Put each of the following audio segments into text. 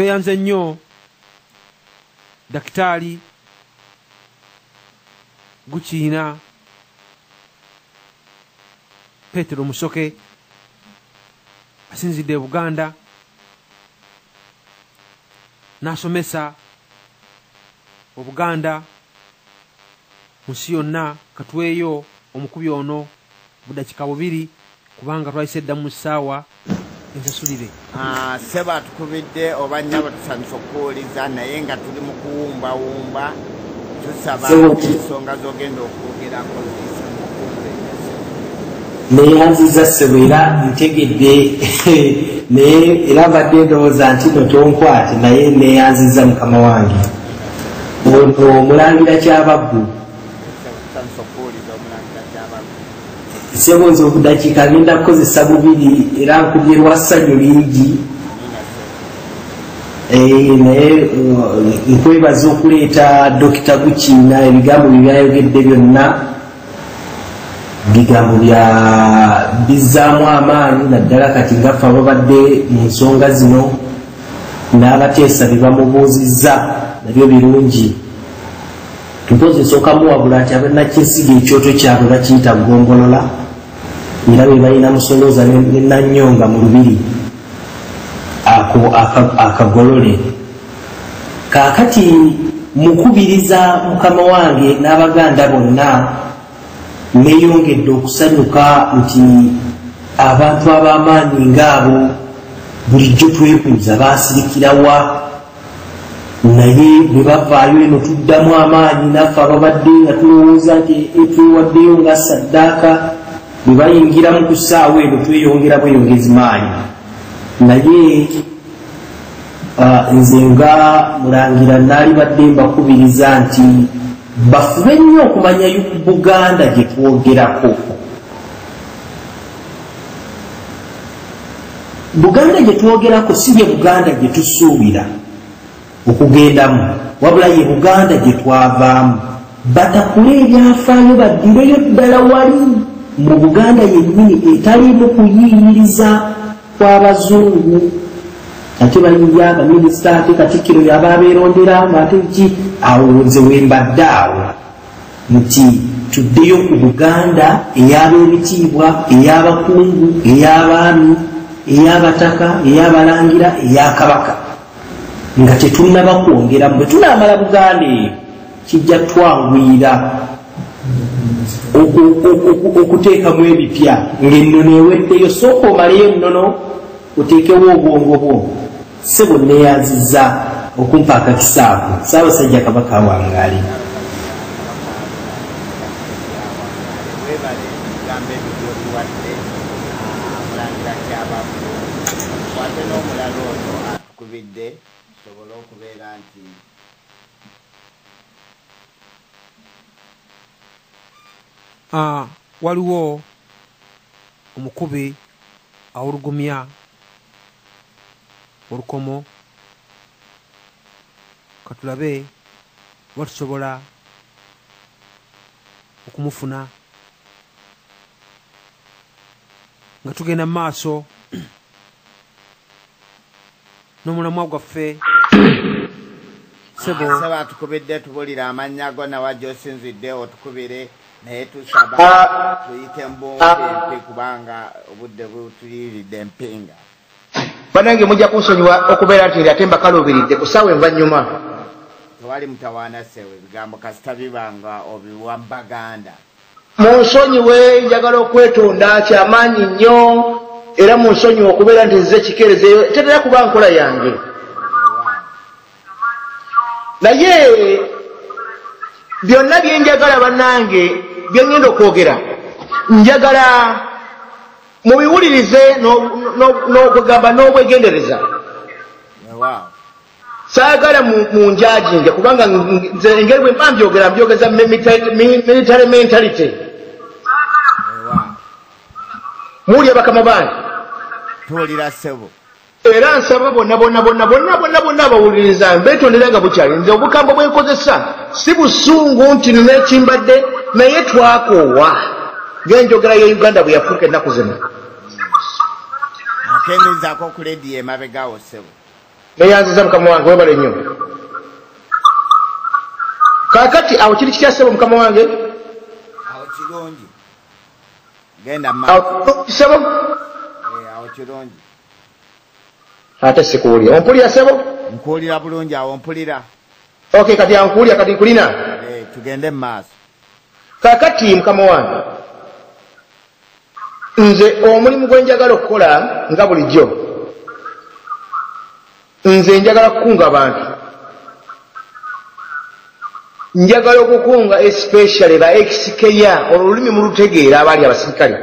tweyanze nnyo Dakitali Gukiina Petero Musoke asinzidde Buganda n'asomesa Obuganda munsi yonna. Katweyo omukubi ono budakika bubiri kubanga twayise dda mu ssaawa ensasulire. Seba tukubidde oba nnyabo tusanyusa okuwuliza naye nga tuli mu kuwumbawumba tusaba ensonga z'ogenda okwogerako neyanziza Sebwera ntegedde naye era mbadde ndowooza nti no tonkwate naye neyanziza mukama wange ono Omulangira Kyabaggu sebo nze okudakiika ngenda kukozesa bubiri era nkubye lwa ssanyu lingi naye nkwebaza okuleeta Dokita Gukiina ebigambo bye byayogedde byonna bigambo bizzaamu amaanyi naddala kati nga ffe ababadde mu nsonga zino n'abateesa bye bamubuuzizza nabyo birungi. Mpozi nsooka muwabula nti abennakyesiga ekyoto kyabwe bakiyita ggongolola era bwe balina musolooza ne Nannyonga mu lubiri akagolole. Kaakati mukubiriza mukama wange n'Abaganda bonna neeyongedde okusanyuka nti abantu ab'amaanyi ng'abo bulijjo twebuuza baasirikira wa naye bwe bavaayo eno tuddamu amaanyi naffe ababadde nga tulowooza nti etwewaddeyo nga saddaaka bwe bayingira mu kusaawa eno tweyongera bweyongezi maanyi. Naye nze nga Mulangira naali badde mbakubiriza nti bafube nnyo okumanya Buganda gye twogerako. Buganda gye twogerako si ye Buganda gye tusuubira okugendamu wabula ye Buganda gye twavaamu. Batakule ebyafaayo baddireyo ddala wali mu Buganda yennyini etaliimu kuyiiyiriza kw'Abazungu. Ate bayiya abaminisita ate Katikkiro yaba abeerondera ate ki awo nze wembadde awo nti tuddeyo ku Buganda ey'abeebitiibwa ey'abakungu ey'abaami ey'abataka ey'abalangira ey'Akabaka nga tetunnaba kwongeramu. Bwe tunaamala Buganda eyo kijja twanguyira okuteekamu ebipya ng'ennono eweddeyo sooka omaleyo ennono oteekewo obwongo bwo. Sebo neeyanzizza okumpa akakisa ako Ssaabasajja Kabaka wangaali. Waliwo omukubi awulugumya olukomo katulabe watusobola okumufuna nga tugenda mu maaso n'omulamwa gwaffe. Sebo saba tukubidde tubulira amannya go nawajja osinzidde otukubire naye tusaba tuyite mbumpi kubanga obudde butuliiridde empinga. Banange mujja kunsonyiwa okubeera nti ate mbakaluubiridde ku ssaawa envanyuma. Tewali mutawaana sewe ebigambo kasita bibanga obiwa Baganda. Munsonyiwe njagala okwetonda kyamaanyi nnyo era munsonyiwe okubeera nti nzize kikeerezeeyo tetera kuba nkola yange. Naye byonna bye njagala bannange bye ngenda okwogera njagala mubiwulirize n'okugamba n'obwegendereza. Saagala munjajinge kubanga nze engeri bwe mba mbyogeza military mentality. Muwulya bakama bange tuwulira ssebo era nsaba bonna abawuliriza mbeetondera nga bukyali nze obukambo bwenkozesa si busungu nti nina ekimbadde naye twakoowa ng'enjogera ya Uganda bwe yafuuka ennaku zino. akendezaako okulediyo emabegawo ssebo neyanziza mukama wange webale nnyo kakati awo kiri kikyasebo mukama wange awo kirungi genda kisebo awo kirungi ate sikuwulira ompulira sebo nkuwulira bulungi awo mpulira okay kati ankuwulira kati nkulina tugende mu maaso kakati mukama wange nze omulimu gwe njagala okukola nga bulijjo nze njagala kukunga abantu njagala okukunga especially ba XKya olulimi mulutegeera abaali abasirikale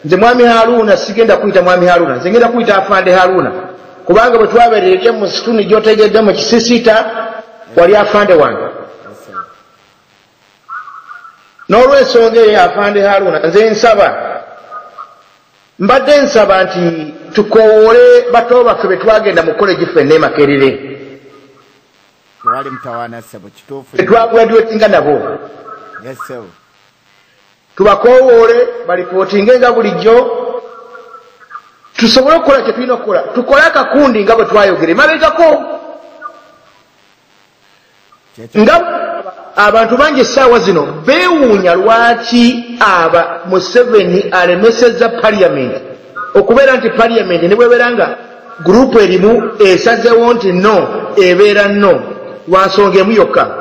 nze mwami Haruna sigenda kuyita mwami Haruna nze ngenda kuyita afande Haruna kubanga bwe twabeerera mu situni gy'otegedde mu kisisita wali afande wange n'olw'ensonga eyo afande Haruna nze nsaba mbadde nsaba nti tukoowole bato baffe be twagenda mu college ffenna Makerere wali mtawana sebo kituufu twagraduatinga nabo yes sir tubakoowole balipootinge nga bulijjo tusobole okukola kye tulina okukola tukole akakundi nga bwe twayogere mabegako nga abantu bangi essaawa zino beewuunya lwaki aba Museveni alemesezza parliament okubeera nti parliament ne bwebeera nga gurupu erimu esazeewo nti no ebeera no lwansonga emu yokka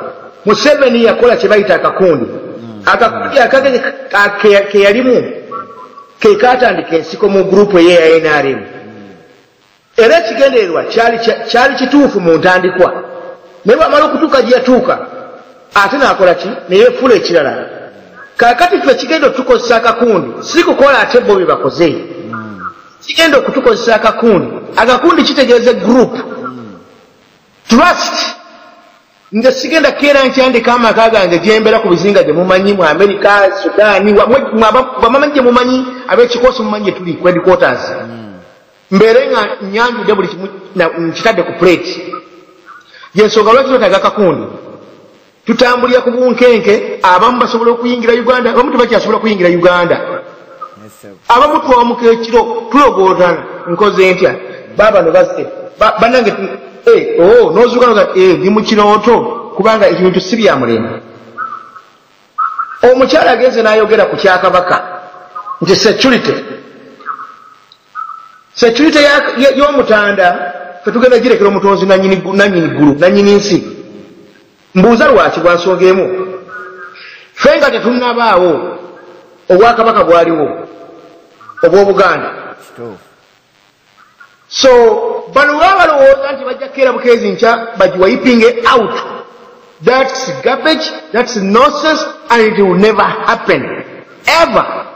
Museveni yakola kye bayita akakundi akakundi akagenge ke yalimu ke kaatandika ensiko mu gurupu eya NRM era ekigendererwa kyali kituufu mu ntandikwa naye bwamala okutuuka gye yatuuka ate naakola ki neyefuula ekirala kaakati ffe kigenda okutukozesa akakundi si kukola ate bo bye bakoze kigenda okutukozesa akakundi kitegeeza group trust nze sigenda keera nkyandika amaka gange gyembeera ku bizinga gye mumanyi mu America Sudan bamamanyi gye mumanyi ab'ekikoosi mumanyi gye tuli ku headquarters mbeere nga nyanjudde buli kimu nkitadde ku plate yensonga lwaki twetaaga akakundi tutambulira ku bunkenke abamu basobola okuyingira Uganda abamu tebakyasobola kuyingira Uganda abamu twamuka ekiro tulogootana nkoze ntya baba no bazze banange nozuuka noga ndi mu kirooto kubanga ebintu si bya mulembe omukyala agenze n'ayogera ku kyakabaka nti security y'omutanda fetugenda girekera omutonzi nanyini ggulu nanyini nsi mbuuza lwaki bwansonga emu ffe nga tetunnabaawo obwakabaka bwaliwo obw'Obuganda so bano baba balowooza nti bajja kukeera bukeezi nkya bagiwayipinge out. That's garbage, that's nonsense, and it will never happen ever.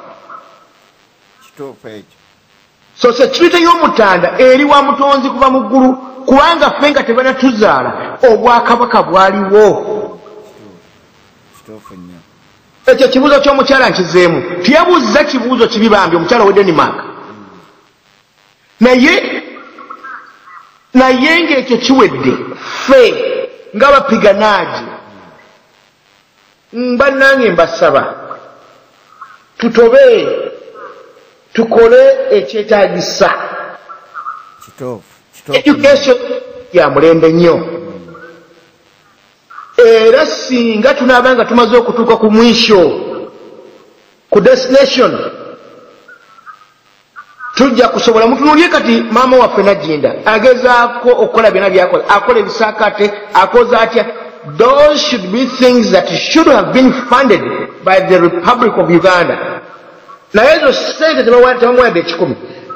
So security y'omutanda eri wa mutonzi kuva mu ggulu kubanga ffe nga tebanatuzaala obwakabaka bwaliwo. Ekyo kibuuzo ky'omukyala nkizeemu tiyabuuziza kibuuzo kibi bambi omukyala we Denmark naye ng'ekyo kiwedde ffe ng'abapiganaagi bannange mbasaba tutobe tukole ekyetaagisa education ya mulembe nnyo era singa tunaabanga tumaze okutuuka ku mwisho ku destination tujja kusobola mutunuulye kati maama waffe Najinda agezaako okukola byonna byakola akola ebisaakaate akoza atya. Those should be things that should have been funded by the Republic of Uganda. Naye ezo sente tebamuwadde 10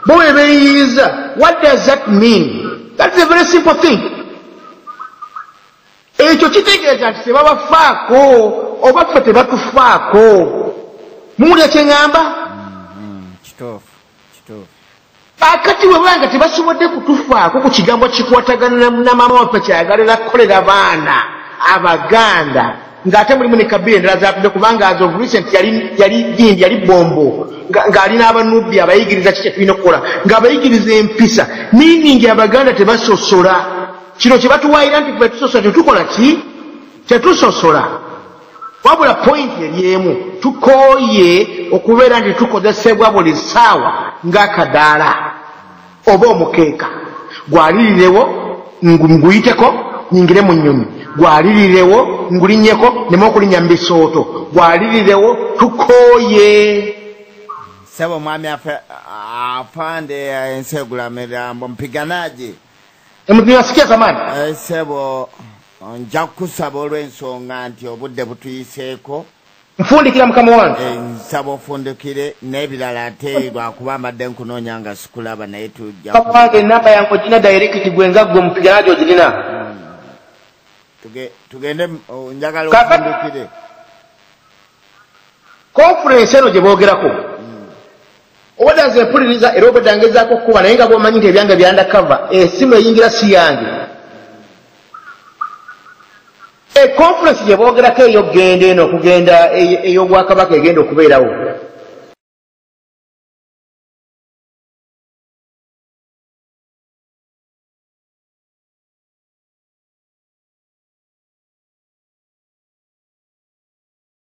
bo bwe beeyiiza. What does that mean? That's a very simple thing. Ekyo kitegeeza nti tebabafaako oba ffe tebatufaako. Muwulira kye ŋŋamba? Kituufu. Akati bwe banga tebasobodde kutufaako ku kigambo kikwatagana na maama waffe kyayagalira kukolera abaana Abaganda ng'ate mulimu ne Kabila endala zaatudde kubanga as of recent yali bombo ng'ali n'abanubbi abayigiriza kiki tulina okukola ng'abayigiriza empisa meaning Abaganda tebasosola. Kino kye batuwaayira nti ffe tusosola tetukola ki? Tetusosola. Wabula point eri emu tukooye okubeera nti tukozesebwa buli ssaawa ng'akadaala oba omukeeka gwalirirewo nguyiteko nyingire mu nnyonyi gwalirirewo ngulinnyeko neme okulinnya mu bisooto gwalirirewo tukooye sebo mwami afande ensegula mirambo mpiganaje emutuyasikia zamani sebo nja kusaba olw'ensonga nti obudde butuyiseeko nfundikira mukama wange nsaba ofundikire n'ebirala ate lwakuba mbadde nkunoonya nga sikulaba naye tujja wange enamba yange okina direct gwe nga gwe mupiganaje ogirina tugende njagala ofundikire conference eno gye boogerako obadde nze mpuliriza era obadde ngezaako okukuba naye nga bwomanyi nti ebyange byandakava esimu eyingira si yange conference gye boogerako ey'okugenda eno okugenda ey'obwakabaka egenda okubeerawo